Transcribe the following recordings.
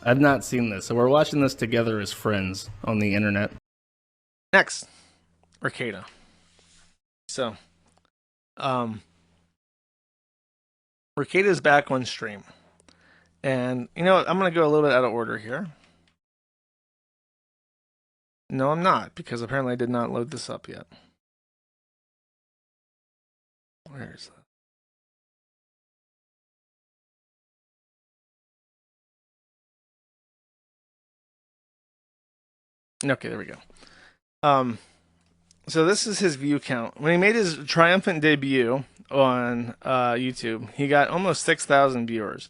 I've not seen this, so we're watching this together as friends on the internet. Next, Rekieta. So, um, Rekieta is back on stream. And you know what? I'm going to go a little bit out of order here. No, I'm not, because apparently I did not load this up yet. Where is that? Okay, there we go. So this is his view count. When he made his triumphant debut on YouTube, he got almost 6,000 viewers,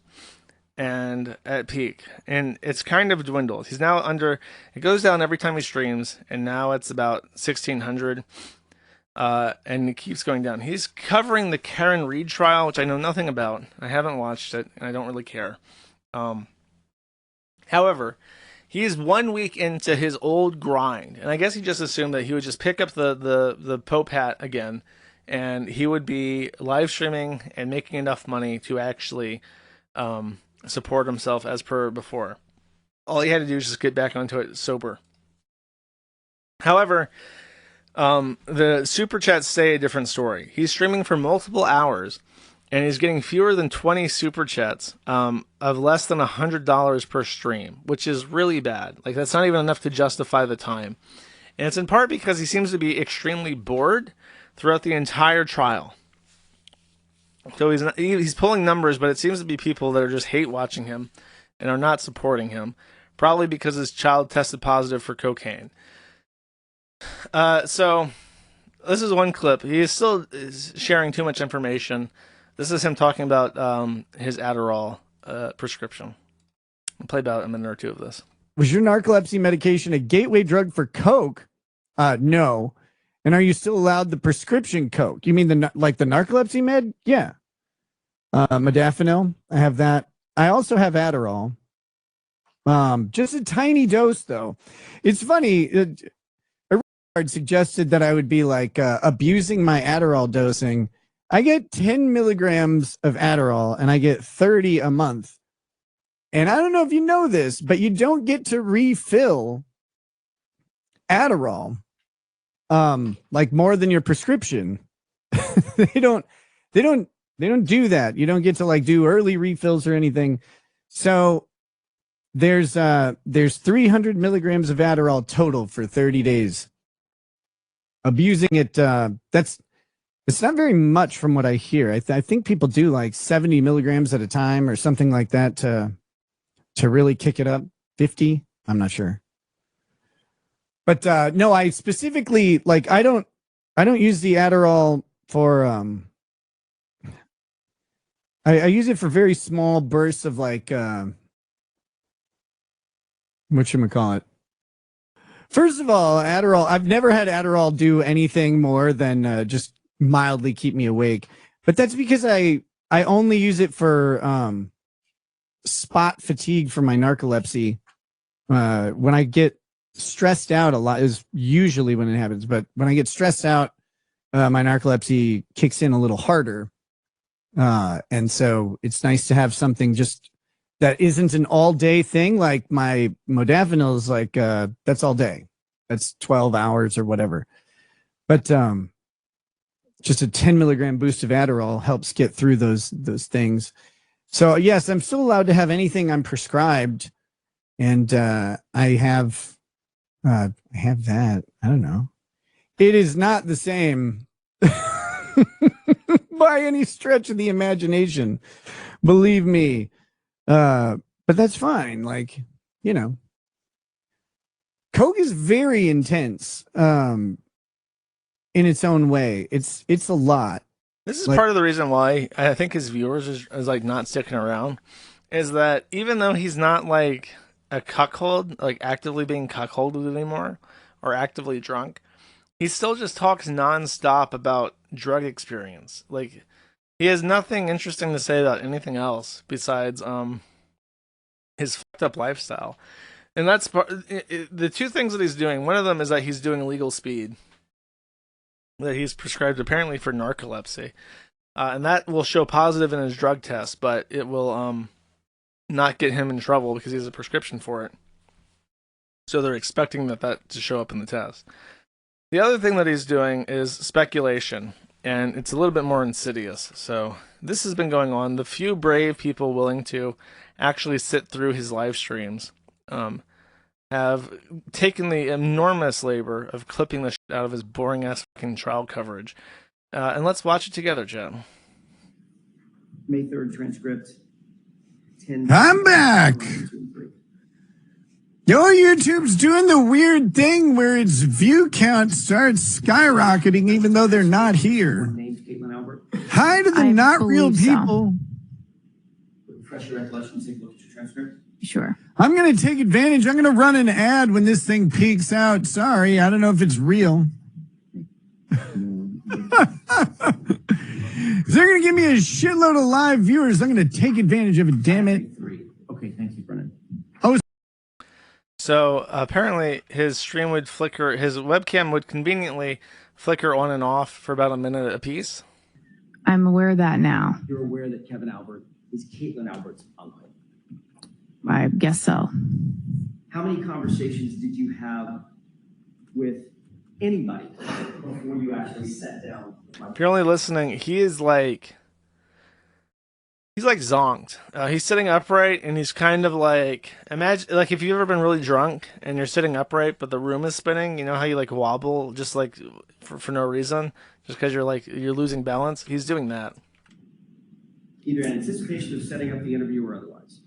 and at peak, and it's kind of dwindled. He's now under. It goes down every time he streams, and now it's about 1,600. And it keeps going down. He's covering the Karen Reed trial, which I know nothing about. I haven't watched it, and I don't really care. However, he is 1 week into his old grind, and I guess he just assumed that he would just pick up the Pope hat again, and he would be live streaming and making enough money to actually support himself as per before. All he had to do was just get back onto it sober. However, the super chats say a different story. He's streaming for multiple hours, and he's getting fewer than 20 super chats of less than $100 per stream, which is really bad. Like, that's not even enough to justify the time. And it's in part because he seems to be extremely bored throughout the entire trial. So he's pulling numbers, but it seems to be people that are just hate watching him and are not supporting him, probably because his child tested positive for cocaine. So this is one clip. He is still sharing too much information. This is him talking about his Adderall prescription. I'll play about a minute or two of this. Was your narcolepsy medication a gateway drug for coke? No. And are you still allowed the prescription coke? You mean the narcolepsy med? Yeah. Modafinil. I have that. I also have Adderall. Just a tiny dose, though. It's funny. Suggested that I would be like abusing my Adderall dosing. I get 10 milligrams of Adderall and I get 30 a month. And I don't know if you know this, but you don't get to refill Adderall like more than your prescription. they don't do that. You don't get to like do early refills or anything. So there's 300 milligrams of Adderall total for 30 days. Abusing it, it's not very much from what I hear. I think people do like 70 milligrams at a time or something like that to really kick it up. 50, I'm not sure. But no, I specifically like I don't use the Adderall for I use it for very small bursts of like whatchamacallit. First of all, Adderall, I've never had Adderall do anything more than just mildly keep me awake. But that's because I only use it for spot fatigue for my narcolepsy. When I get stressed out a lot is usually when it happens. But when I get stressed out, my narcolepsy kicks in a little harder. And so it's nice to have something just that isn't an all-day thing. Like my modafinil is like, that's all day. That's 12 hours or whatever. But just a 10 milligram boost of Adderall helps get through those things. So, yes, I'm still allowed to have anything I'm prescribed. And I have that. I don't know. It is not the same by any stretch of the imagination. Believe me. But that's fine. Like, you know, coke is very intense in its own way. It's a lot. This is like, part of the reason why I think his viewers is like not sticking around, is that even though he's not like a cuckold, like actively being cuckolded anymore or actively drunk, he still just talks nonstop about drug experience. Like, he has nothing interesting to say about anything else besides his fucked up lifestyle. And that's the two things that he's doing. One of them is that he's doing illegal speed that he's prescribed apparently for narcolepsy. And that will show positive in his drug test, but it will not get him in trouble because he has a prescription for it. So they're expecting that to show up in the test. The other thing that he's doing is speculation, and it's a little bit more insidious. So this has been going on. The few brave people willing to actually sit through his live streams have taken the enormous labor of clipping the shit out of his boring ass fucking trial coverage. And let's watch it together, Jen. May 3rd transcript. 10. I'm back. Yo, YouTube's doing the weird thing where its view count starts skyrocketing even though they're not here. Name's Caitlin Albert. Hi to the I not real believe so. people. Refresh your recollection, take a look at your transcript. Sure. I'm going to take advantage. I'm going to run an ad when this thing peaks out. Sorry, I don't know if it's real. If they're going to give me a shitload of live viewers, I'm going to take advantage of it, damn it. 3. Okay, thank you, Brennan. So apparently his stream would flicker, his webcam would conveniently flicker on and off for about a minute apiece. I'm aware of that now. You're aware that Kevin Albert is Caitlin Albert's uncle. I guess so. How many conversations did you have with anybody before you actually sat down? If you're only listening, he's like zonked. He's sitting upright and he's kind of like, imagine, like if you've ever been really drunk and you're sitting upright but the room is spinning, you know how you like wobble just like for no reason, just because you're losing balance? He's doing that. Either in anticipation of setting up the interview or otherwise.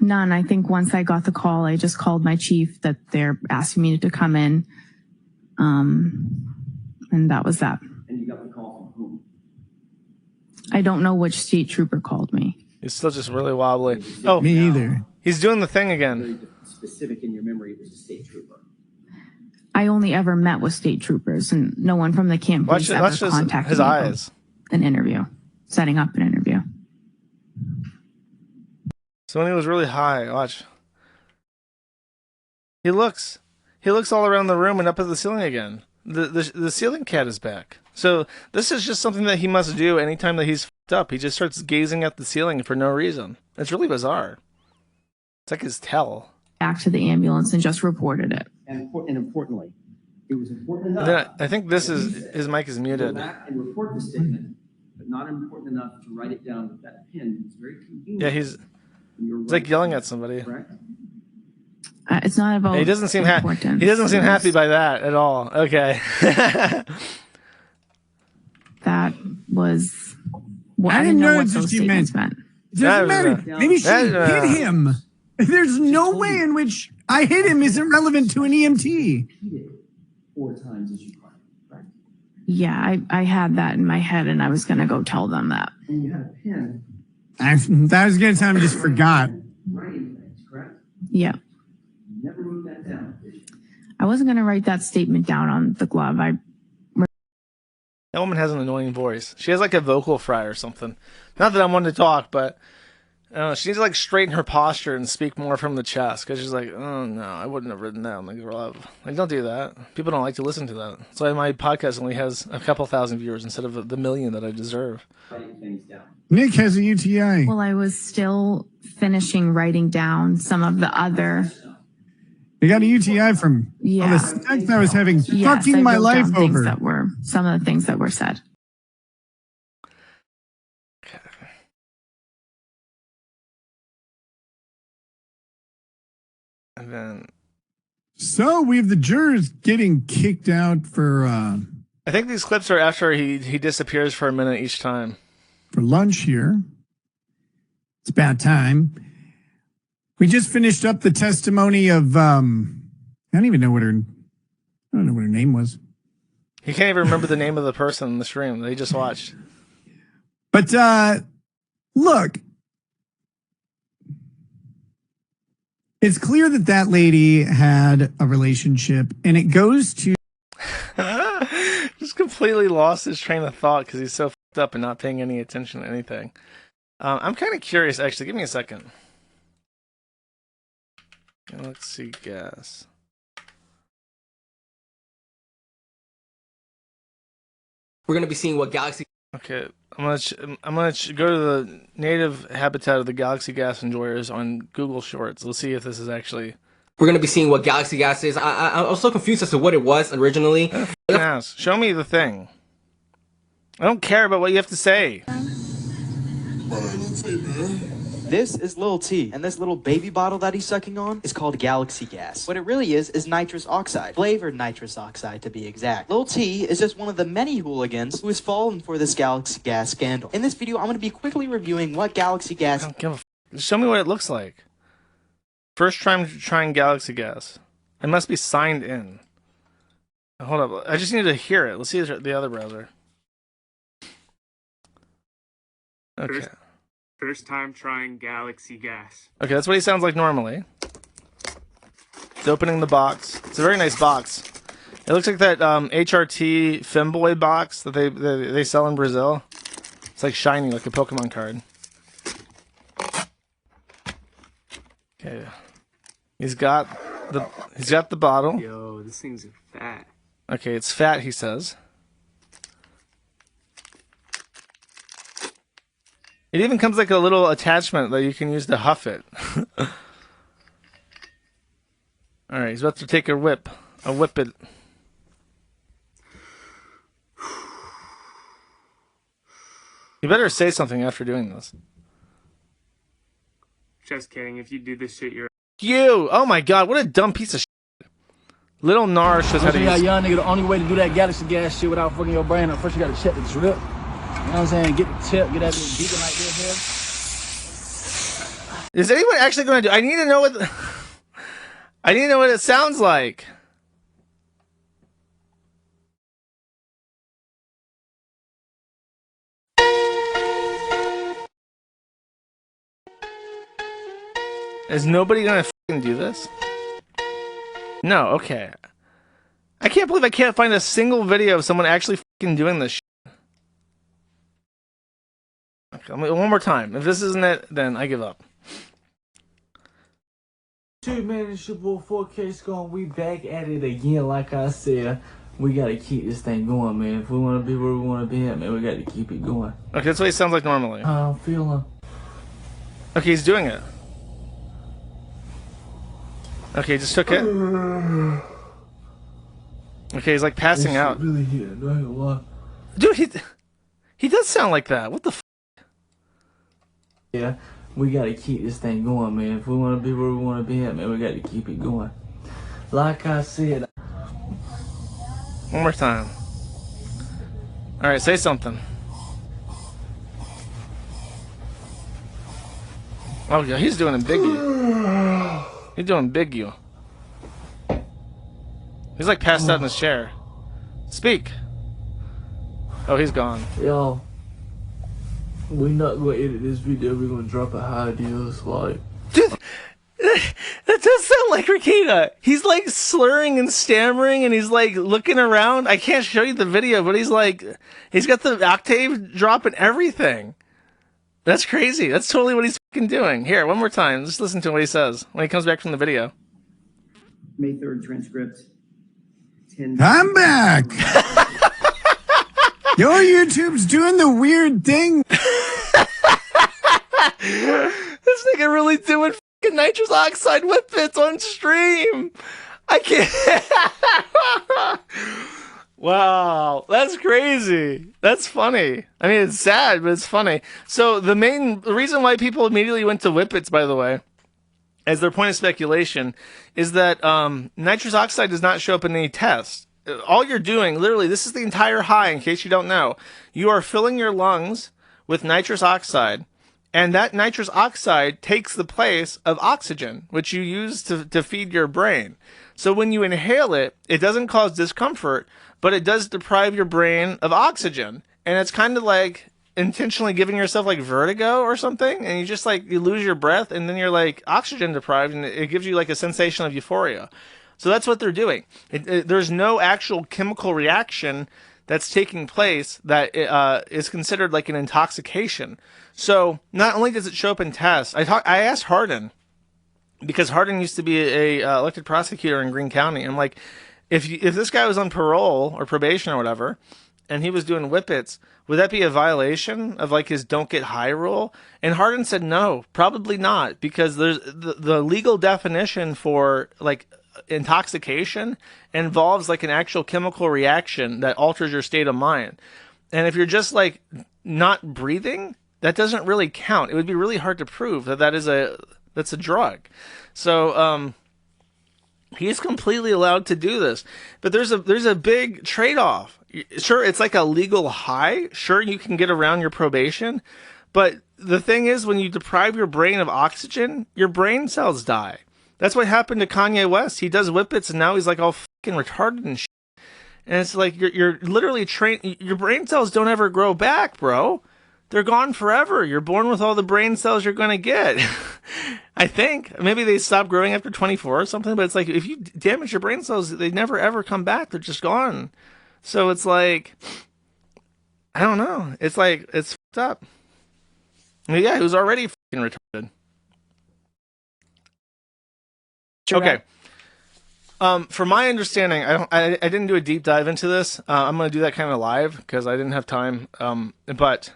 None. I think once I got the call, I just called my chief that they're asking me to come in. And that was that. And you got the call from whom? I don't know which state trooper called me. He's still just really wobbly. Oh, Me either. he's doing the thing Very again. specific in your memory, it was a state trooper. I only ever met with state troopers, and no one from the camp Watch, police ever watch contacted his me for eyes. an interview, setting up an interview. So when he was really high, watch. He looks all around the room and up at the ceiling again. The ceiling cat is back. So this is just something that he must do anytime that he's f***ed up. He just starts gazing at the ceiling for no reason. It's really bizarre. It's like his tell. Back to the ambulance and just reported it. And importantly, it was important enough. And then I think this is his mic is to go muted. back and report the statement, but not important enough to write it down with that pen. It's very convenient. Yeah, he's like yelling at somebody. Correct? It's not about. He doesn't seem happy. importance. He doesn't seem It was- happy by that at all. Okay. That was. Well, I I didn't didn't know know what it's those what you statements meant. It That doesn't was, matter. Maybe she that, hit him. There's no way in which I hit him is irrelevant to an EMT. Repeat it 4 times as you claim, right? Yeah, I had that in my head, and I was going to go tell them that. And you had a pen I was going to tell him I just forgot. writing things, correct? Yeah. You never wrote that down, did you? I wasn't going to write that statement down on the glove. That woman has an annoying voice. She has like a vocal fry or something. Not that I'm one to talk, but she needs to like straighten her posture and speak more from the chest. Because she's like, oh no, I wouldn't have written that on the glove. Like, don't do that. People don't like to listen to that. That's why my podcast only has a couple thousand viewers instead of the million that I deserve. Writing things down. Nick has a UTI. Well, I was still finishing writing down some of the other. I got a UTI from all Yeah. the sex I was having Yes, fucking I my wrote life down things over. that were some of the things that were said. And then So we have the jurors getting kicked out for I think these clips are after he disappears for a minute each time. lunch here. It's about time. We just finished up the testimony of I don't even know what her name was. He can't even remember the name of the person in the stream that he just watched. But look, it's clear that that lady had a relationship, and it goes to Just completely lost his train of thought because he's so f***ed up and not paying any attention to anything. I'm kind of curious, actually. Give me a second. Let's see, gas. We're going to be seeing what Galaxy Okay, I'm gonna go to the native habitat of the galaxy gas enjoyers on Google Shorts. Let's see if this is actually. We're gonna be seeing what galaxy gas is. I was so confused as to what it was originally. Ass. Show me the thing. I don't care about what you have to say. This is Lil T, and this little baby bottle that he's sucking on is called Galaxy Gas. What it really is nitrous oxide, flavored nitrous oxide to be exact. Lil T is just one of the many hooligans who has fallen for this Galaxy Gas scandal. In this video, I'm going to be quickly reviewing what Galaxy Gas... I don't give a f. Show me what it looks like. First time trying Galaxy Gas. I must be signed in. Hold up, I just need to hear it. Let's see the other browser. Okay. First time trying Galaxy Gas. Okay, that's what he sounds like normally. It's opening the box. It's a very nice box. It looks like that HRT Femboy box that they sell in Brazil. It's like shiny, like a Pokemon card. Okay, he's got the bottle. Yo, this thing's fat. Okay, it's fat, he says. It even comes like a little attachment that you can use to huff it. Alright, he's about to take a whip. A whip it. You better say something after doing this. Just kidding. If you do this shit, you're... You! Oh my god, what a dumb piece of shit. Little Nar shows how to use... young nigga, the only way to do that Galaxy Gas shit without fucking your brain up, first you gotta check the drip. You know what I'm saying? Get the tip, get that bitch beating like this here. Is anyone actually going to do... I need to know what... I need to know what it sounds like. Is nobody going to fucking do this? No, okay. I can't believe I can't find a single video of someone actually fucking doing this shit. Okay, one more time. If this isn't it, then I give up. Dude, man, it's your boy 4K Scone. We back at it again. Like I said, we gotta keep this thing going, man. If we wanna be where we wanna be at, man, we gotta keep it going. Okay, that's what he sounds like normally. How I'm feeling. Okay, he's doing it. Okay, he just took it. Okay, he's like passing out. Really here, no, I ain't gonna lie. Dude, he does sound like that. What the f? Yeah, we gotta keep this thing going, man. If we wanna be where we wanna be at, man, we gotta keep it going. Like I said. One more time. Alright, say something. Oh yeah, he's doing a biggie. He's doing big you. He's like passed out in his chair. Speak. Oh, he's gone. Yo, we not gonna edit this video. We're gonna drop it how it is. Like, dude, that does sound like Rekieta. He's like slurring and stammering, and he's like looking around. I can't show you the video, but he's got the octave drop and everything. That's crazy. That's totally what he's fucking doing. Here, one more time. Just listen to what he says when he comes back from the video. May 3rd transcript. 10. I'm back. Your YouTube's doing the weird thing. This nigga really doing fucking nitrous oxide whip bits on stream. I can't. Wow, that's crazy. That's funny. I mean, it's sad, but it's funny. So the reason why people immediately went to whippets, by the way, as their point of speculation, is that nitrous oxide does not show up in any test. All you're doing, literally, this is the entire high, in case you don't know. You are filling your lungs with nitrous oxide, and that nitrous oxide takes the place of oxygen, which you use to feed your brain. So when you inhale it, it doesn't cause discomfort, but it does deprive your brain of oxygen. And it's kind of like intentionally giving yourself like vertigo or something, and you just like, you lose your breath, and then you're like oxygen deprived, and it gives you like a sensation of euphoria. So that's what they're doing. There's no actual chemical reaction that's taking place that is considered like an intoxication. So not only does it show up in tests, I asked Hardin, because Hardin used to be a elected prosecutor in Greene County. I'm like, if this guy was on parole or probation or whatever, and he was doing whippets, would that be a violation of like his don't get high rule? And Hardin said no, probably not, because there's the legal definition for like intoxication involves like an actual chemical reaction that alters your state of mind. And if you're just like not breathing, that doesn't really count. It would be really hard to prove that that's a drug. So he's completely allowed to do this. But there's a big trade-off. Sure, it's like a legal high. Sure, you can get around your probation. But the thing is, when you deprive your brain of oxygen, your brain cells die. That's what happened to Kanye West. He does whippets, and now he's like all fucking retarded and shit. And it's like you're literally trained. Your brain cells don't ever grow back, bro. They're gone forever. You're born with all the brain cells you're going to get. I think. Maybe they stop growing after 24 or something, but it's like if you damage your brain cells, they never ever come back. They're just gone. So it's like, I don't know. It's like, it's fucked up. I mean, yeah, he was already fucking retarded. Okay. From my understanding, I didn't do a deep dive into this. I'm going to do that kind of live because I didn't have time. But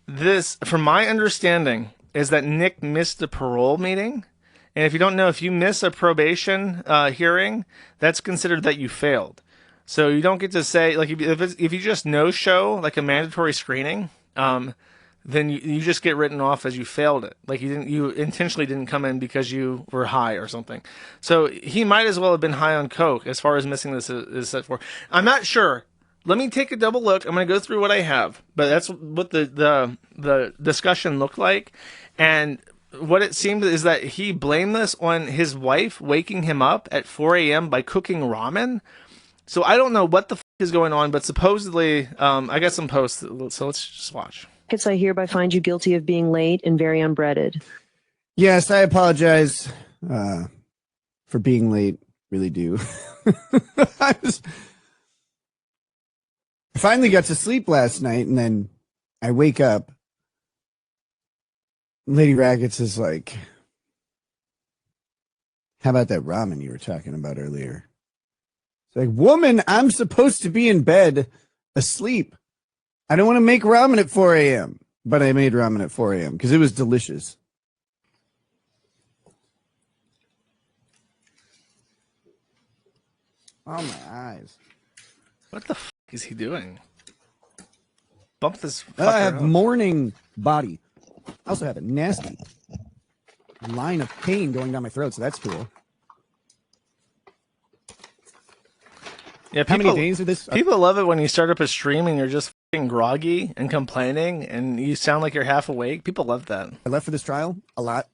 this, from my understanding, is that Nick missed the parole meeting. And if you don't know, if you miss a probation hearing, that's considered that you failed. So you don't get to say, like, if you just no-show, like a mandatory screening, then you just get written off as you failed it. Like you intentionally didn't come in because you were high or something. So he might as well have been high on coke as far as missing this is set for. I'm not sure. Let me take a double look. I'm going to go through what I have, but that's what the discussion looked like. And what it seemed is that he blamed this on his wife waking him up at 4 a.m. by cooking ramen. So I don't know what the is going on, but supposedly, I got some posts, so let's just watch. I hereby find you guilty of being late and very unbreaded. Yes, I apologize for being late. Really do. I finally got to sleep last night, and then I wake up. Lady Rackets is like, how about that ramen you were talking about earlier? It's like, woman, I'm supposed to be in bed asleep. I don't want to make ramen at 4 a.m., but I made ramen at 4 a.m. because it was delicious. Oh, my eyes. What the fuck is he doing? Bump this fucker I have up. morning body. I also have a nasty line of pain going down my throat, so that's cool. Yeah, how many days are this? People love it when you start up a stream and you're just fucking groggy and complaining and you sound like you're half awake. People love that. I left for this trial a lot.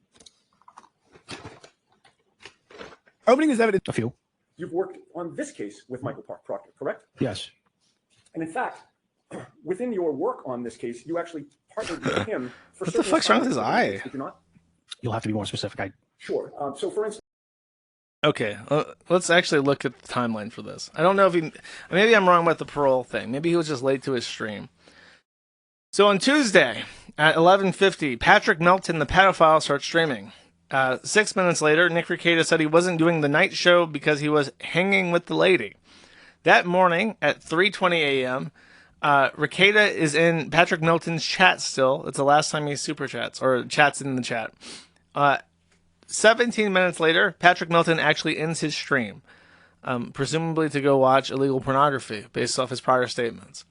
Opening is evidence. A few. You've worked on this case with Michael Proctor, correct? Yes. And in fact, within your work on this case, you actually partnered with him for what the fuck's wrong with his eye? Did you not? You'll have to be more specific. Sure. So, for instance. Okay, let's actually look at the timeline for this. I don't know if maybe I'm wrong about the parole thing. Maybe he was just late to his stream. So on Tuesday at 11:50, Patrick Melton, the pedophile, starts streaming. 6 minutes later, Nick Rekieta said he wasn't doing the night show because he was hanging with the lady. That morning at 3:20 a.m., Rekieta is in Patrick Melton's chat still. It's the last time he super chats or chats in the chat. 17 minutes later, Patrick Melton actually ends his stream, presumably to go watch illegal pornography based off his prior statements.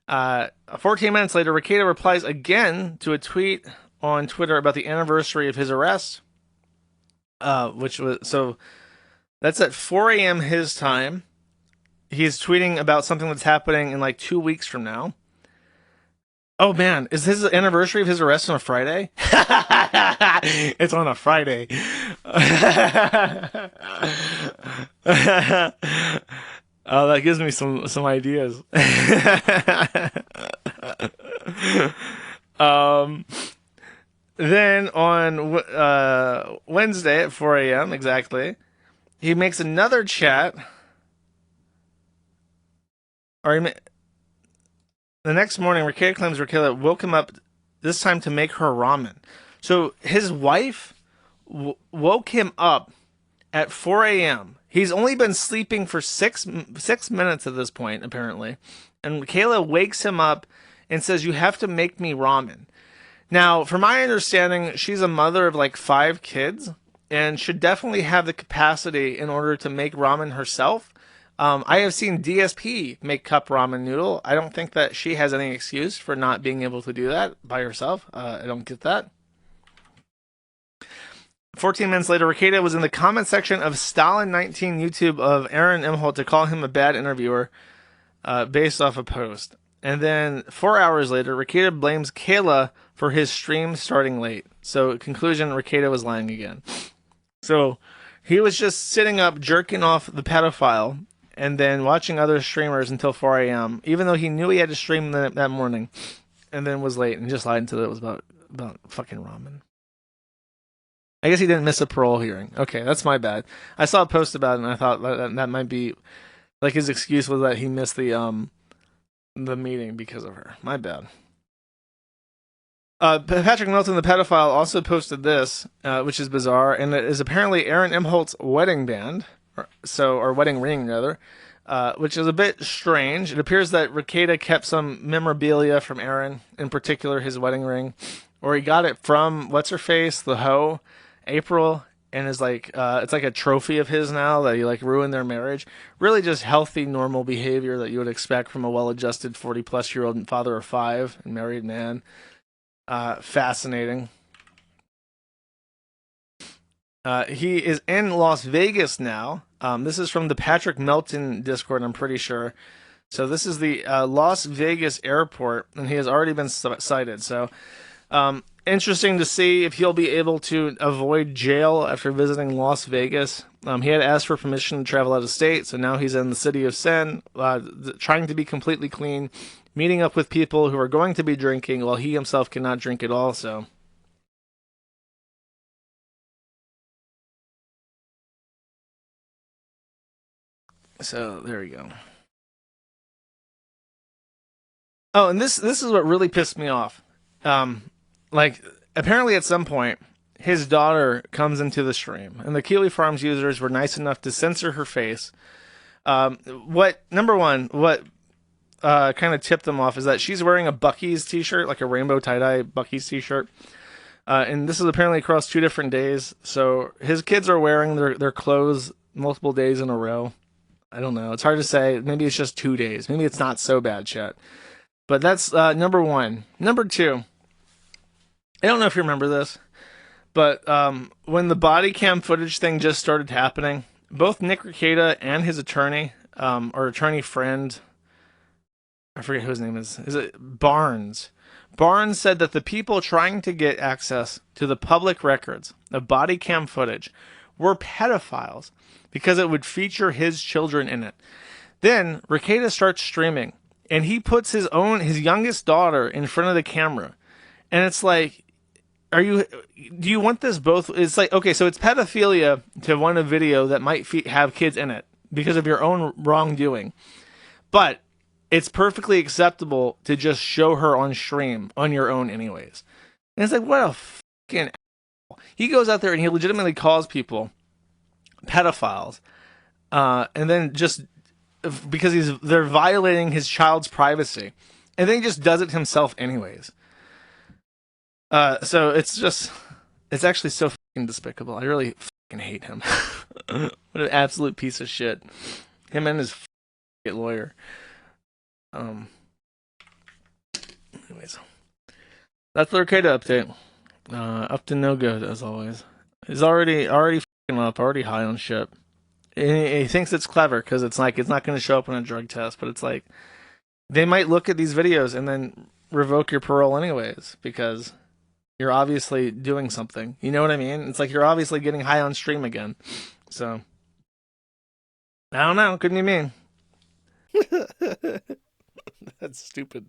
14 minutes later, Rekieta replies again to a tweet on Twitter about the anniversary of his arrest, which was, so that's at 4 a.m. his time. He's tweeting about something that's happening in like 2 weeks from now. Oh man, is his anniversary of his arrest on a Friday? It's on a Friday. Oh, that gives me some ideas. Then on Wednesday at 4 a.m. exactly, he makes another chat. The next morning, Rekieta claims Rekieta woke him up, this time to make her ramen. So his wife woke him up at 4 a.m. He's only been sleeping for six minutes at this point, apparently. And Kayla wakes him up and says, "You have to make me ramen." Now, from my understanding, she's a mother of like 5 kids and should definitely have the capacity in order to make ramen herself. I have seen DSP make cup ramen noodle. I don't think that she has any excuse for not being able to do that by herself. I don't get that. 14 minutes later, Rekieta was in the comment section of Stalin19 YouTube of Aaron Imholt to call him a bad interviewer based off a post. And then 4 hours later, Rekieta blames Kayla for his stream starting late. So, conclusion, Rekieta was lying again. So, he was just sitting up, jerking off the pedophile, and then watching other streamers until 4 a.m., even though he knew he had to stream that morning, and then was late and just lied until it was about fucking ramen. I guess he didn't miss a parole hearing. Okay, that's my bad. I saw a post about it, and I thought that might be, like, his excuse was that he missed the meeting because of her. My bad. Patrick Milton, the pedophile, also posted this, which is bizarre, and it is apparently Aaron Imholt's wedding band, or wedding ring, rather, which is a bit strange. It appears that Rekieta kept some memorabilia from Aaron, in particular his wedding ring, or he got it from, what's-her-face, the hoe, April, and is like, it's like a trophy of his now that he like ruined their marriage. Really just healthy, normal behavior that you would expect from a well-adjusted 40-plus-year-old father of 5 and married man. Fascinating. He is in Las Vegas now. This is from the Patrick Melton Discord, I'm pretty sure. So this is the Las Vegas airport, and he has already been cited. So interesting to see if he'll be able to avoid jail after visiting Las Vegas. He had asked for permission to travel out of state, so now he's in the city of sin, trying to be completely clean, meeting up with people who are going to be drinking while he himself cannot drink at all. So there we go. Oh, and this is what really pissed me off. Like, apparently at some point, his daughter comes into the stream, and the Kiwi Farms users were nice enough to censor her face. What kind of tipped them off is that she's wearing a Buc-ee's t-shirt, like a rainbow tie-dye Buc-ee's t-shirt. And this is apparently across 2 different days. So his kids are wearing their clothes multiple days in a row. I don't know. It's hard to say. Maybe it's just 2 days. Maybe it's not so bad, chat. But that's number 1. Number 2. I don't know if you remember this, but when the body cam footage thing just started happening, both Nick Rekieta and his attorney, or attorney friend, I forget who his name is it Barnes? Barnes said that the people trying to get access to the public records of body cam footage were pedophiles because it would feature his children in it. Then Rekieta starts streaming, and he puts his youngest daughter in front of the camera, and it's like, do you want this both? It's like, okay, so it's pedophilia to want a video that might have kids in it because of your own wrongdoing, but it's perfectly acceptable to just show her on stream on your own anyways. And it's like, what a fucking asshole. He goes out there and he legitimately calls people pedophiles, and then just because they're violating his child's privacy, and then he just does it himself anyways. So it's actually so fucking despicable. I really fucking hate him. What an absolute piece of shit. Him and his lawyer. Anyways, that's the Rekieta update. Up to no good as always. He's already fucking up, already high on shit. He thinks it's clever because it's like it's not going to show up on a drug test, but it's like they might look at these videos and then revoke your parole anyways because you're obviously doing something. You know what I mean? It's like you're obviously getting high on stream again. So I don't know. Couldn't be mean. That's stupid.